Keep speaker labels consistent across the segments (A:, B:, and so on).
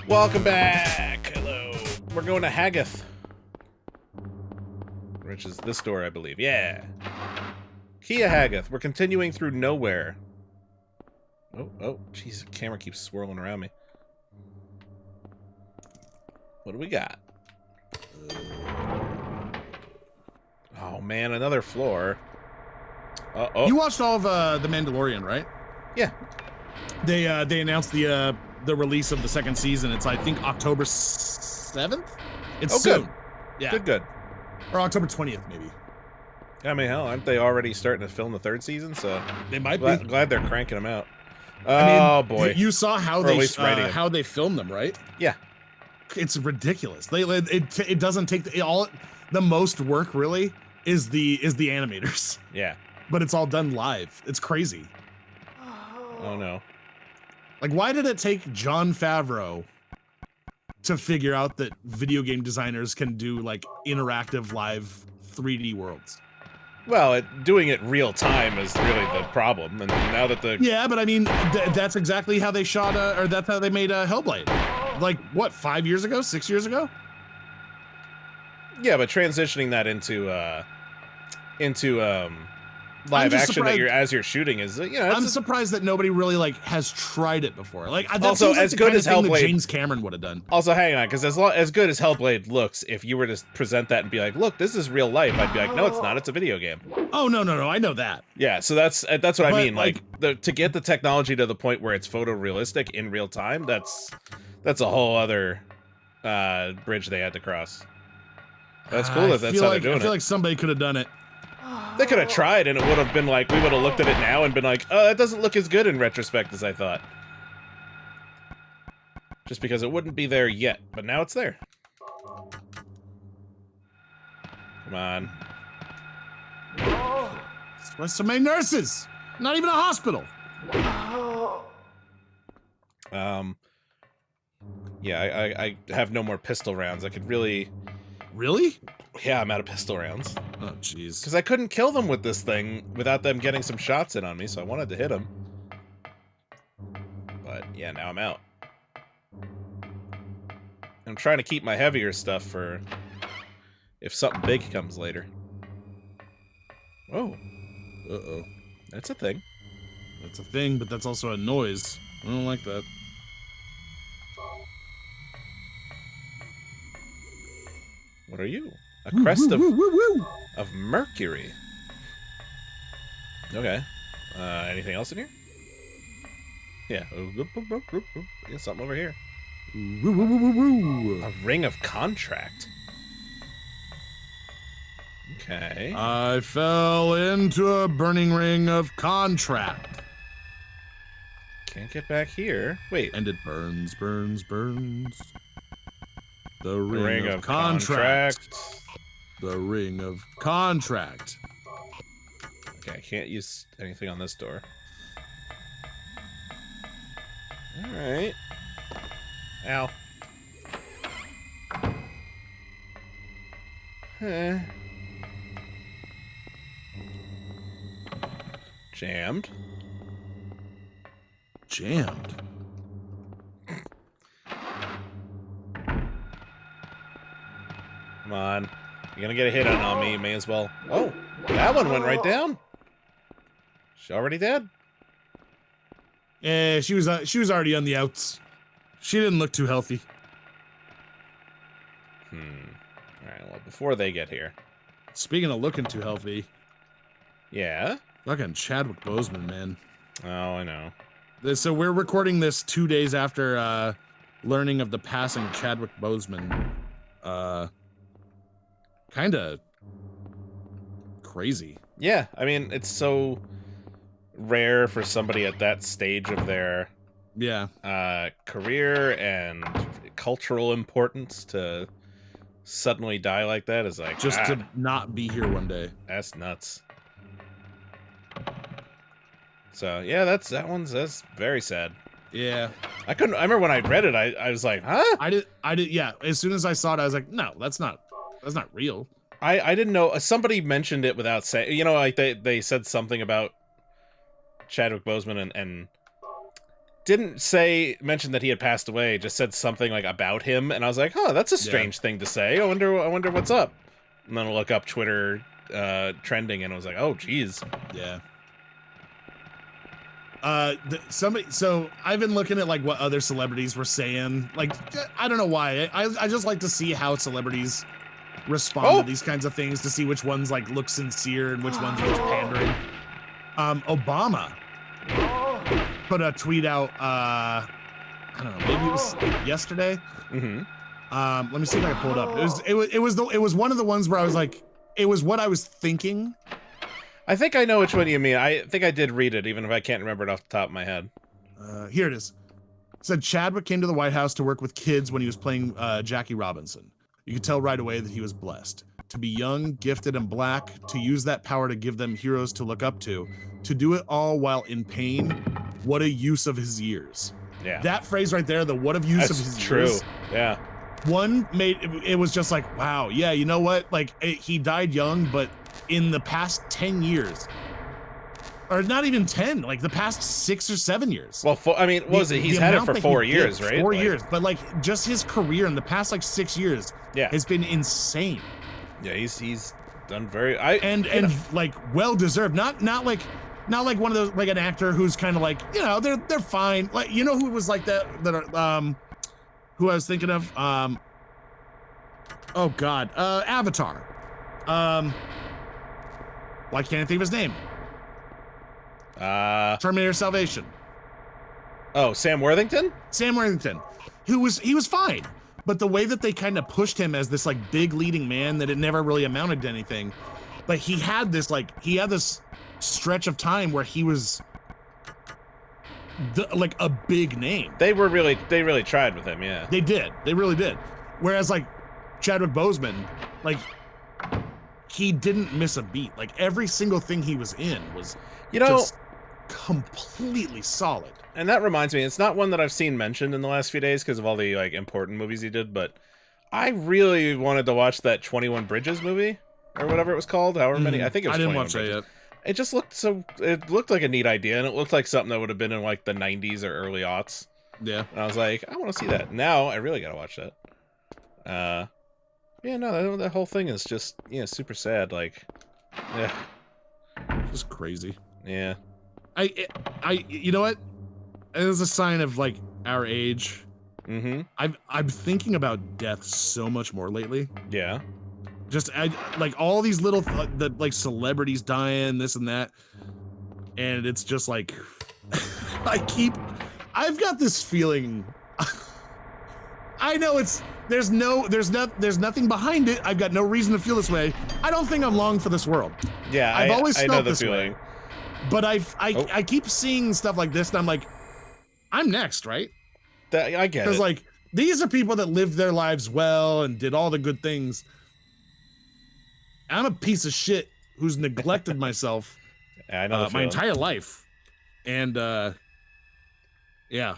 A: Welcome back. Hello. We're going to Hagath, which is this door, I believe. Yeah. Kia Hagath. We're continuing through nowhere. Oh, jeez, the camera keeps swirling around me. What do we got? Oh man, another floor. Uh-oh.
B: You watched all of The Mandalorian, right?
A: Yeah.
B: They announced the release of the second season. It's I think October 7th. It's soon.
A: Good.
B: Yeah.
A: Good.
B: Or October 20th, maybe.
A: I mean, hell, aren't they already starting to film the third season? So
B: They might be.
A: glad they're cranking them out.
B: I mean,
A: boy.
B: You saw how
A: Or
B: they filmed them, right?
A: Yeah.
B: It's ridiculous. It doesn't take the most work really is the animators.
A: Yeah.
B: But it's all done live. It's crazy.
A: Oh no.
B: Like, why did it take Jon Favreau to figure out that video game designers can do like interactive live 3D worlds?
A: Well, doing it real time is really the problem, and now that
B: Yeah, but I mean, that's exactly how they shot, or that's how they made Hellblade. Like, what, 5 years ago, 6 years ago?
A: Yeah, but transitioning that into live action that as you're shooting is,
B: I'm surprised that nobody really like has tried it before. Like, that
A: also
B: seems like
A: as
B: the
A: good
B: kind
A: as
B: of thing that
A: Hellblade.
B: James Cameron would have done.
A: Also, hang on, because as good as Hellblade looks, if you were to present that and be like, "Look, this is real life," I'd be like, "No, it's not. It's a video game."
B: Oh no, I know that.
A: Yeah, so that's what I mean.
B: like
A: to get the technology to the point where it's photorealistic in real time, that's a whole other bridge they had to cross. That's cool that that's how they're doing it.
B: I feel like somebody could have done it.
A: They could have tried, and it would have been like, we would have looked at it now and been like, oh, that doesn't look as good in retrospect as I thought. Just because it wouldn't be there yet, but now it's there. Come on.
B: Where's so many nurses? Not even a hospital.
A: Yeah, I have no more pistol rounds. I could really...
B: Really?
A: Yeah, I'm out of pistol rounds.
B: Oh, jeez.
A: Because I couldn't kill them with this thing without them getting some shots in on me, so I wanted to hit them. But, yeah, now I'm out. I'm trying to keep my heavier stuff for if something big comes later. Oh.
B: Uh-oh.
A: That's a thing.
B: That's a thing, but that's also a noise. I don't like that.
A: What are you? A crest of Mercury. Okay. Anything else in here? Yeah. Yeah, something over here. A ring of contract. Okay.
B: I fell into a burning ring of contract.
A: Can't get back here. Wait.
B: And it burns. The ring of
A: contract.
B: The ring of contract.
A: Okay, I can't use anything on this door. Alright. Ow. Jammed. Come on. You're gonna get a hit on me, may as well. Oh, that one went right down. She already dead?
B: Yeah, she was already on the outs. She didn't look too healthy.
A: Alright, well, before they get here.
B: Speaking of looking too healthy.
A: Yeah?
B: Fucking Chadwick Boseman, man.
A: Oh, I know.
B: So we're recording this 2 days after learning of the passing of Chadwick Boseman. Kinda crazy.
A: Yeah, I mean, it's so rare for somebody at that stage of their career and cultural importance to suddenly die like that is like
B: just to not be here one day.
A: That's nuts. So yeah, that's very sad.
B: Yeah.
A: I remember when I read it, I was like, huh?
B: I did yeah. As soon as I saw it, I was like, no, that's not real.
A: I didn't know. Somebody mentioned it without saying, like they said something about Chadwick Boseman and didn't mention that he had passed away. Just said something like about him, and I was like, "Oh, that's a strange thing to say. I wonder what's up." And then I look up Twitter trending, and I was like, "Oh, geez."
B: Yeah. So I've been looking at like what other celebrities were saying. Like, I don't know why. I just like to see how celebrities respond to these kinds of things, to see which ones like look sincere and which ones are just pandering. Obama put a tweet out. I don't know, maybe it was yesterday.
A: Mm-hmm.
B: Let me see if I can pull it up. It was one of the ones where I was like, it was what I was thinking.
A: I think I know which one you mean. I think I did read it, even if I can't remember it off the top of my head.
B: Here it is. It said Chadwick came to the White House to work with kids when he was playing Jackie Robinson. You could tell right away that he was blessed. To be young, gifted, and black, to use that power to give them heroes to look up to do it all while in pain, what a use of his years.
A: Yeah.
B: That phrase right there, the what of use of his years.
A: Yeah.
B: One made, it was just like, wow, yeah, you know what? Like, he died young, but in the past 10 years, or not even 10, like the past 6 or 7 years.
A: Well, I mean, what was it? He's had it for 4 years, right?
B: 4 years, but like just his career in the past like 6 years has been insane.
A: Yeah, he's done very
B: and like well deserved. Not like one of those, like an actor who's kind of like, you know, they're fine. Like, you know who was like that who I was thinking of? Oh God, Avatar. Why can't I think of his name? Terminator Salvation.
A: Oh, Sam Worthington?
B: Sam Worthington. He was fine. But the way that they kind of pushed him as this like big leading man that it never really amounted to anything. But he had this stretch of time where he was like a big name.
A: They really tried with him, yeah.
B: They did. They really did. Whereas like Chadwick Boseman, like he didn't miss a beat. Like every single thing he was in was,
A: you know,
B: just completely solid.
A: And that reminds me, it's not one that I've seen mentioned in the last few days because of all the like important movies he did, but I really wanted to watch that 21 Bridges movie or whatever it was called. However many, I think it was.
B: I didn't
A: 21
B: watch
A: Bridges.
B: that yet.
A: It just looked it looked like a neat idea, and it looked like something that would have been in like the 90s or early aughts.
B: Yeah.
A: And I was like, I want to see that. Now I really got to watch that. Yeah, no, that whole thing is just, super sad. Like, yeah.
B: Just crazy.
A: Yeah.
B: You know what? It is a sign of like our age.
A: Mm-hmm.
B: I'm thinking about death so much more lately.
A: Yeah.
B: Just like all these little like celebrities dying, this and that, and it's just like I've got this feeling. I know there's nothing behind it. I've got no reason to feel this way. I don't think I'm long for this world.
A: Yeah,
B: I've always felt
A: know the
B: this
A: feeling.
B: way. But I keep seeing stuff like this, and I'm like, I'm next, right?
A: I get it.
B: Because like these are people that lived their lives well and did all the good things. I'm a piece of shit who's neglected myself
A: I know
B: my entire life, and yeah.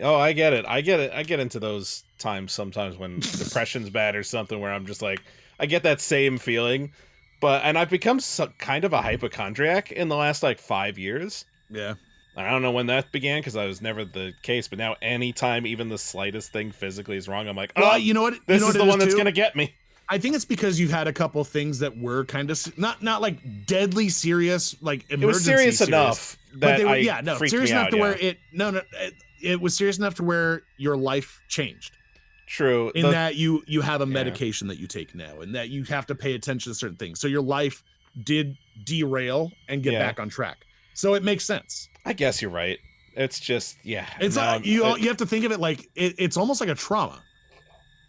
A: Oh, I get it. I get into those times sometimes when depression's bad or something, where I'm just like, I get that same feeling, and I've become kind of a hypochondriac in the last like 5 years.
B: Yeah.
A: I don't know when that began because I was never the case, but now anytime even the slightest thing physically is wrong, I'm like, oh,
B: well, you know what?
A: This is the one that's
B: too?
A: gonna get me.
B: I think it's because you've had a couple things that were kind of not like deadly serious, like emergency.
A: It was serious enough that
B: serious enough to where it was serious enough to where your life changed.
A: True.
B: In that you have a medication that you take now, and that you have to pay attention to certain things. So your life did derail and get back on track. So it makes sense.
A: I guess you're right. It's just
B: It's like you have to think of it like it's almost like a trauma.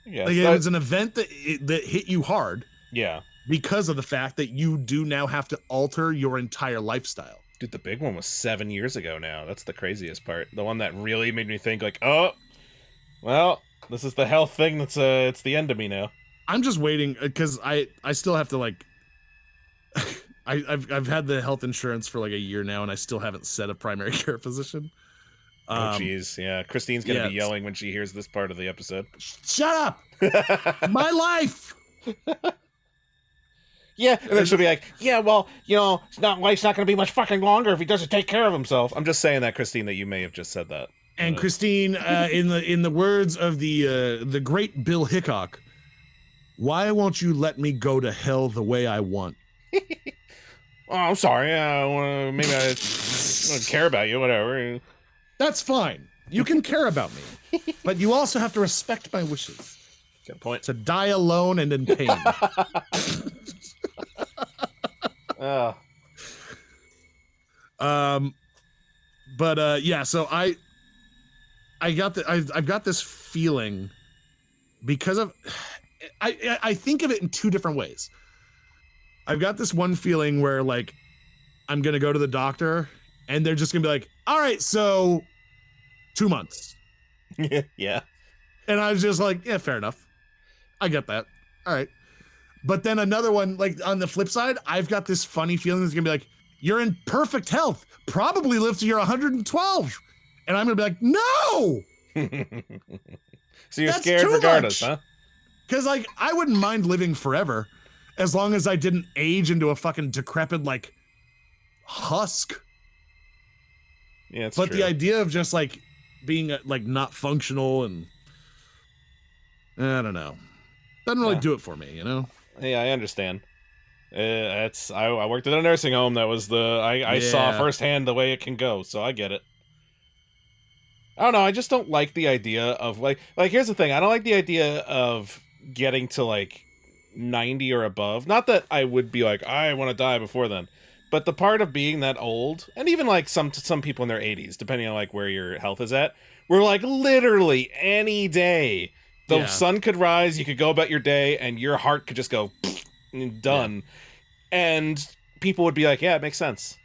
A: Yeah,
B: like it was an event that hit you hard.
A: Yeah.
B: Because of the fact that you do now have to alter your entire lifestyle.
A: Dude, the big one was 7 years ago now. That's the craziest part. The one that really made me think like, oh, well, this is the health thing that's it's the end of me now.
B: I'm just waiting because I still have to like I've had the health insurance for like a year now, and I still haven't set a primary care physician.
A: Oh geez, yeah. Christine's gonna be yelling when she hears this part of the episode.
B: Shut up! My life.
A: Yeah, and then she'll be like, yeah, well, life's not going to be much fucking longer if he doesn't take care of himself. I'm just saying that, Christine, that you may have just said that.
B: And Christine, in the words of the great Bill Hickok, why won't you let me go to hell the way I want?
A: Oh, I'm sorry. Maybe I don't care about you, whatever.
B: That's fine. You can care about me, but you also have to respect my wishes.
A: Good point.
B: To die alone and in pain. Yeah. So I've got this feeling because of I think of it in two different ways. I've got this one feeling where like I'm gonna go to the doctor and they're just gonna be like, all right, so 2 months.
A: Yeah.
B: And I was just like, yeah, fair enough. I get that. All right. But then another one, like on the flip side, I've got this funny feeling that's gonna be like, you're in perfect health, probably live to your 112. And I'm gonna be like, no!
A: So you're scared regardless, huh?
B: Because like I wouldn't mind living forever as long as I didn't age into a fucking decrepit like husk.
A: Yeah, it's
B: but
A: true.
B: The idea of just like being like not functional and I don't know, doesn't really do it for me, you know?
A: Yeah, I understand. I worked at a nursing home. That was I saw firsthand the way it can go, so I get it. I don't know. I just don't like the idea of like here's the thing. I don't like the idea of getting to like 90 or above. Not that I would be like I want to die before then, but the part of being that old, and even like some people in their 80s, depending on like where your health is at, where like literally any day the sun could rise, you could go about your day, and your heart could just go done, and people would be like, yeah, it makes sense.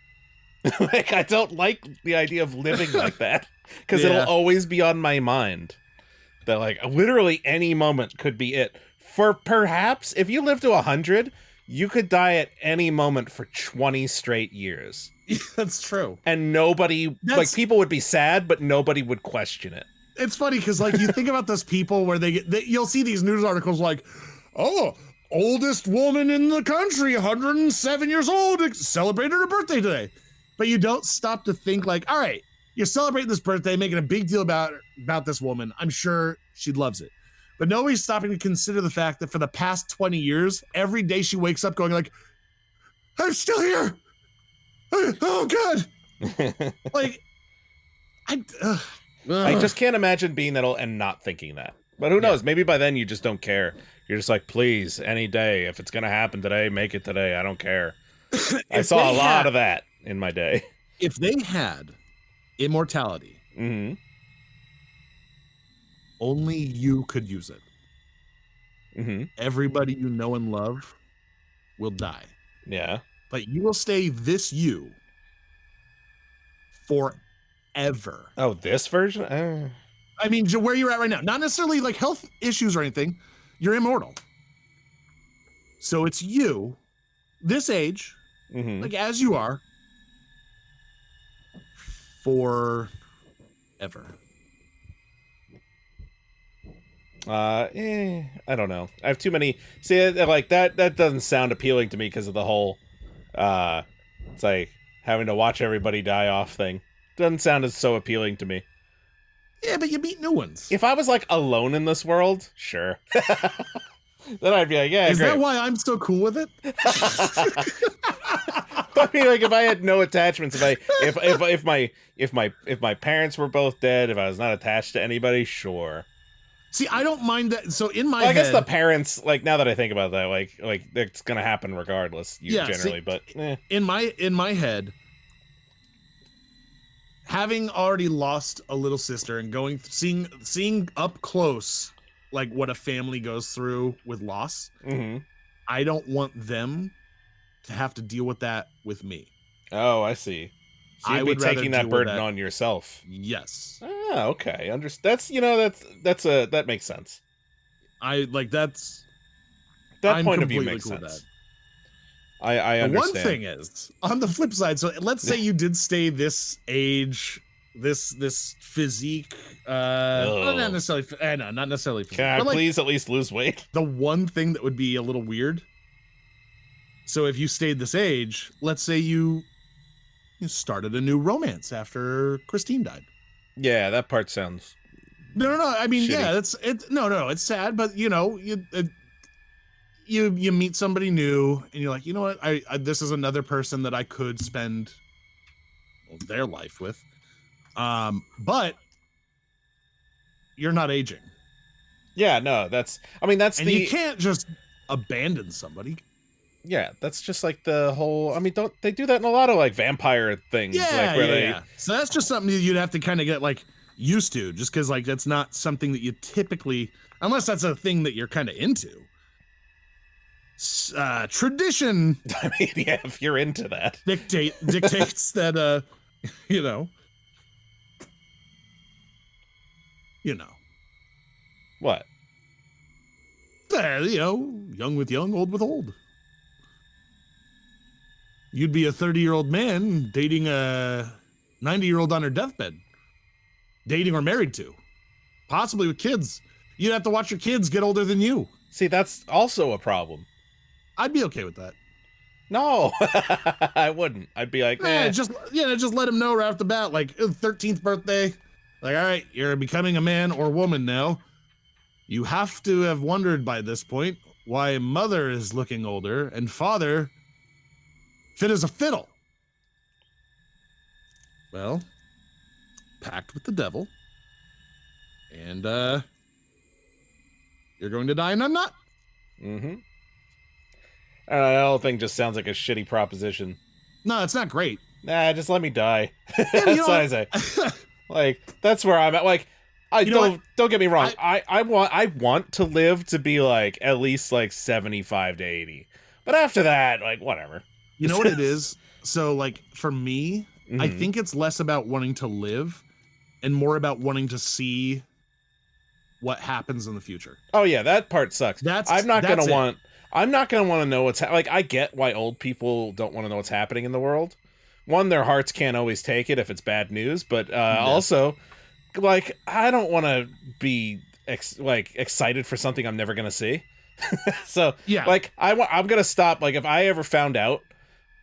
A: Like I don't like the idea of living like that. Because it'll always be on my mind that, like, literally any moment could be it. For perhaps, if you live to 100, you could die at any moment for 20 straight years.
B: That's true.
A: And like, people would be sad, but nobody would question it.
B: It's funny, because, like, you think about those people where you'll see these news articles like, oh, oldest woman in the country, 107 years old, celebrated her birthday today. But you don't stop to think, like, all right, you're celebrating this birthday, making a big deal about this woman. I'm sure she loves it. But nobody's stopping to consider the fact that for the past 20 years, every day she wakes up going like, I'm still here. Oh, God. Like,
A: I just can't imagine being that old and not thinking that. But who knows? Maybe by then you just don't care. You're just like, please, any day. If it's going to happen today, make it today. I don't care. I saw a lot of that in my day.
B: If they had immortality, only you could use it. Everybody you know and love will die.
A: Yeah.
B: But you will stay this you forever.
A: Oh, this version?
B: I mean, where you're at right now. Not necessarily like health issues or anything. You're immortal. So it's you, this age, like as you are, forever.
A: I don't know. I have too many. See, like that doesn't sound appealing to me because of the whole, it's like having to watch everybody die off thing. Doesn't sound as so appealing to me.
B: Yeah, but you meet new ones.
A: If I was like alone in this world, sure. Then I'd be like, yeah.
B: Is that why I'm so cool with it?
A: I mean, like, if I had no attachments, if my parents were both dead, if I was not attached to anybody, sure.
B: See, I don't mind that. So in my head,
A: I guess the parents, like, now that I think about that, like it's gonna happen regardless, generally. See, but
B: in my head, having already lost a little sister and seeing up close like what a family goes through with loss, I don't want them to have to deal with that with me.
A: Oh, I see. So you'd be taking that burden on yourself.
B: Yes.
A: Ah, okay. That makes sense. That point of view makes sense. I understand.
B: One thing is, on the flip side, so let's say you did stay this age, this physique, not necessarily physique.
A: Can I please at least lose weight?
B: The one thing that would be a little weird So if you stayed this age, let's say you started a new romance after Christine died.
A: Yeah, that part sounds.
B: No. I mean,
A: shitty.
B: yeah, no. It's sad, but you meet somebody new, and you're like, you know what? I this is another person that I could spend their life with. But you're not aging.
A: Yeah, no, that's. I mean, that's
B: and you can't just abandon somebody.
A: Yeah, that's just like the whole. I mean, don't they do that in a lot of like vampire things?
B: Yeah,
A: like where
B: So that's just something you'd have to kind of get like used to, just because like that's not something that you typically, unless that's a thing that you're kind of into. Tradition.
A: I mean, yeah, if you're into that,
B: dictates that you know
A: what?
B: Young with young, old with old. You'd be a 30-year-old man dating a 90-year-old on her deathbed. Dating or married to. Possibly with kids. You'd have to watch your kids get older than you.
A: See, that's also a problem.
B: I'd be okay with that.
A: No, I wouldn't. I'd be like,
B: just let him know right off the bat, like 13th birthday. Like, all right, you're becoming a man or woman now. You have to have wondered by this point why mother is looking older and father fit as a fiddle. Well, pact with the devil, and you're going to die and I'm not.
A: Mm-hmm. The whole thing just sounds like a shitty proposition.
B: No, it's not great.
A: Nah, just let me die.
B: Yeah,
A: that's what I say. Like, that's where I'm at. Like, don't get me wrong. I want to live to be like at least like 75 to 80. But after that, like, whatever.
B: You know what it is? So like for me, I think it's less about wanting to live and more about wanting to see what happens in the future.
A: Oh yeah, that part sucks. I'm not gonna want to know what's like. I get why old people don't want to know what's happening in the world. One, their hearts can't always take it if it's bad news, but also, like, I don't want to be excited for something I'm never gonna see. So yeah, like I'm gonna stop. Like if I ever found out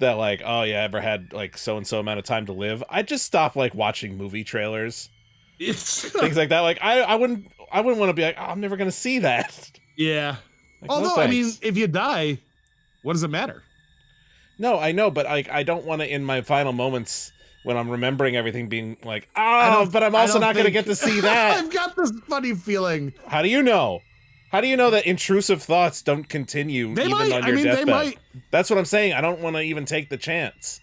A: that like, oh yeah, I ever had like so and so amount of time to live, I'd just stop like watching movie trailers, things like that. Like I wouldn't want to be like, oh, I'm never gonna see that.
B: Yeah.
A: Like,
B: although I mean, if you die, what does it matter?
A: No, I know, but I don't want to in my final moments when I'm remembering everything being like, but I'm also not gonna get to see that.
B: I've got this funny feeling.
A: How do you know? How do you know that intrusive thoughts don't continue on your deathbed?
B: They might.
A: That's what I'm saying. I don't want to even take the chance.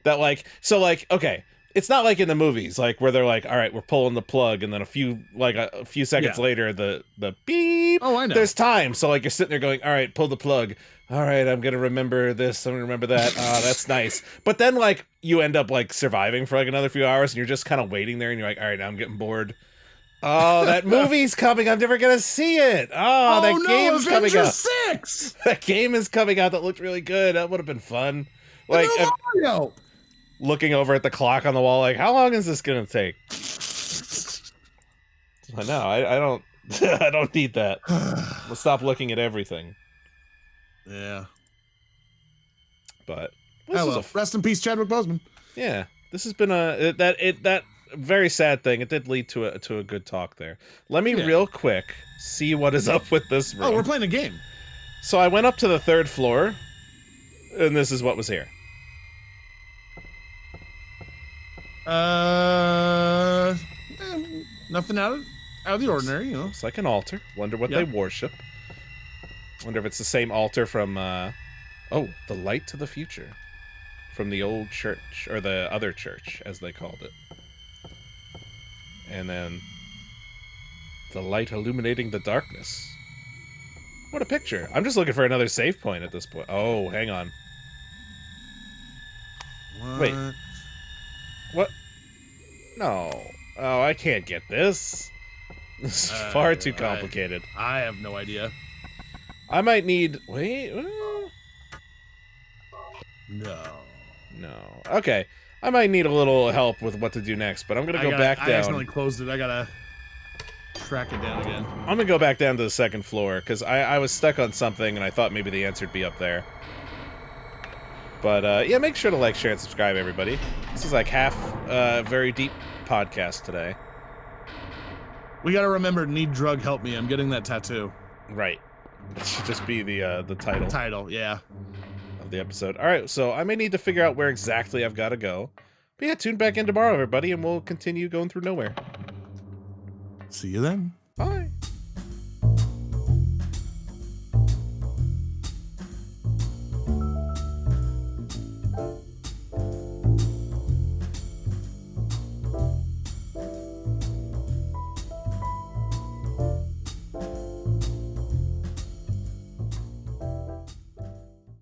A: That like, so like, okay, it's not like in the movies, like where they're like, all right, we're pulling the plug, and then a few seconds later, the beep.
B: Oh, I know.
A: There's time, so like you're sitting there going, all right, pull the plug. All right, I'm gonna remember this. I'm gonna remember that. That's nice. But then like you end up like surviving for like another few hours, and you're just kind of waiting there, and you're like, all right, now I'm getting bored. Oh, that movie's coming. I'm never going to see it. Oh, that game's coming out.
B: 6!
A: That game is coming out that looked really good. That would have been fun. Like,
B: Mario.
A: Looking over at the clock on the wall, like, how long is this going to take? I know. I don't I don't need that. We'll stop looking at everything.
B: Yeah.
A: But
B: rest in peace, Chadwick Boseman.
A: Yeah. This has been that very sad thing. It did lead to a good talk there. Let me real quick see what is up with this room.
B: Oh, we're playing a game.
A: So I went up to the 3rd floor, and this is what was here.
B: Nothing out of the ordinary, you know.
A: It's like an altar. Wonder what they worship. Wonder if it's the same altar from the Light to the Future, from the old church, or the other church as they called it. And then the light illuminating the darkness. What a picture. I'm just looking for another save point at this point. Oh, hang on.
B: What?
A: Wait. What? No. Oh, I can't get this. This is far too complicated.
B: I have no idea.
A: I might need... Wait. No. Okay. I might need a little help with what to do next, but I'm going to go back down.
B: I accidentally closed it. I got to track it down again.
A: I'm going to go back down to the 2nd floor, because I was stuck on something, and I thought maybe the answer would be up there. But yeah, make sure to like, share, and subscribe, everybody. This is like half very deep podcast today.
B: We gotta remember, need drug, help me. I'm getting that tattoo.
A: Right. It should just be the title.
B: Title, yeah.
A: Of the episode. All right, so I may need to figure out where exactly I've got to go. But yeah, tune back in tomorrow, everybody, and we'll continue going through nowhere.
B: See you then.
A: Bye.